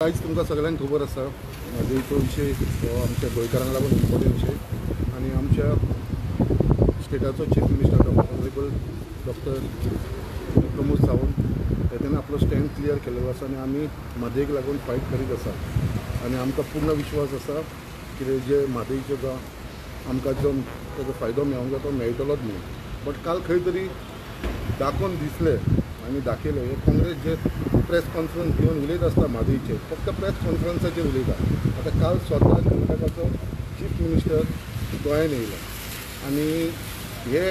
कांयच तुमकां सगळ्यांक खबर आसा म्हादईचो विशय हो आमच्या गोंयकारांक लागून इम्पॉर्टंट विशय आनी आमच्या स्टेटाचो chief minister honourable doctor Pramod Sawant तेणें आपलो स्टँड क्लियर केल्लो आसा आनी आमी म्हादईक लागून फायट करीत आसा आनी आमकां पूर्ण विश्वास आसा की जे म्हादईचो जो आमकां जो तेजो फायदो मेळोंक जाय तो मेळटलोच म्हणून बट काल खंय तरी दाखोवन दिसलें आनी दाखयलें हे काँग्रेस जे प्रेस कॉन्फरन्स घेवन उलयत आसता म्हादईचेर फक्त प्रेस कॉन्फरन्साचेर उलयता आतां काल स्वता कर्नाटकाचो चीफ मिनिस्टर गोंयान येयलो आनी हे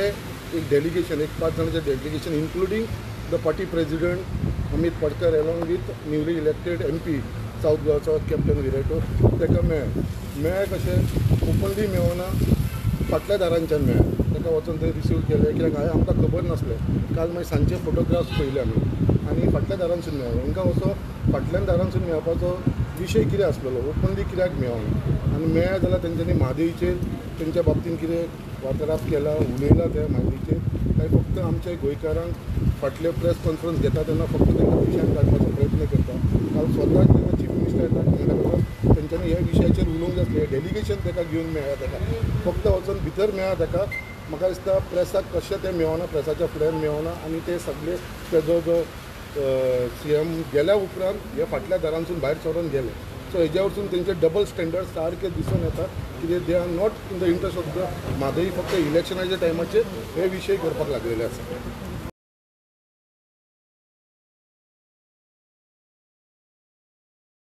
एक डेलिगेशन एक 5 जाणांचें delegation including the party president Amit Patkar along with newly elected MP south गोवाचो कॅप्टन विरेटो ताका मेळ कशें ओपनली मेळना फाटल्या दारांच्यान मेळ ताका वचून थंय रिसीव केलें कित्याक हांवें आमकां खबर नासलें काल मागीर सांजचे फोटोग्राफ्स पयले आमी आनी फाटल्या दारांसून मेळ्ळें हांकां असो फाटल्यान दारांसून मेळपाचो विशय कितें आसलेलो ओपनली कित्याक मेळोंक आनी मेळ्ळें जाल्यार तेंच्यांनी म्हादईचेर तेंच्या बाबतींत कितें वार्तालाप केला उलयला त्या म्हादईचेर काय फक्त आमच्या गोंयकारांक फाटले प्रेस कॉन्फरन्स घेता तेन्ना फक्त तांकां विशयान काडपाचो प्रयत्न करता काल स्वताच जेन्ना चीफ मिनिस्टर येता कर्नाटकाचो तेंच्यांनी ह्या विशयाचेर उलोवंक जाय आसलें डेलिगेशन ताका घेवन मेळ्ळा ताका फक्त वचून भितर मेळ्ळा ताका म्हाका दिसता प्रेसाक कशें तें मेळना प्रेसाच्या फुड्यान मेळना आनी ते सगळे तेजो जो CM गेल्या उपरांत हे फाटल्या दारांसून भायर सरून गेले सो हेज्या वरसून तेंचे डबल स्टँडर्ड सारके दिसून येता कित्याक they are not in the interest of the Mhadei फक्त इलेक्शनाच्या टायमाचेर हे विशय करपाक लागलेले आसा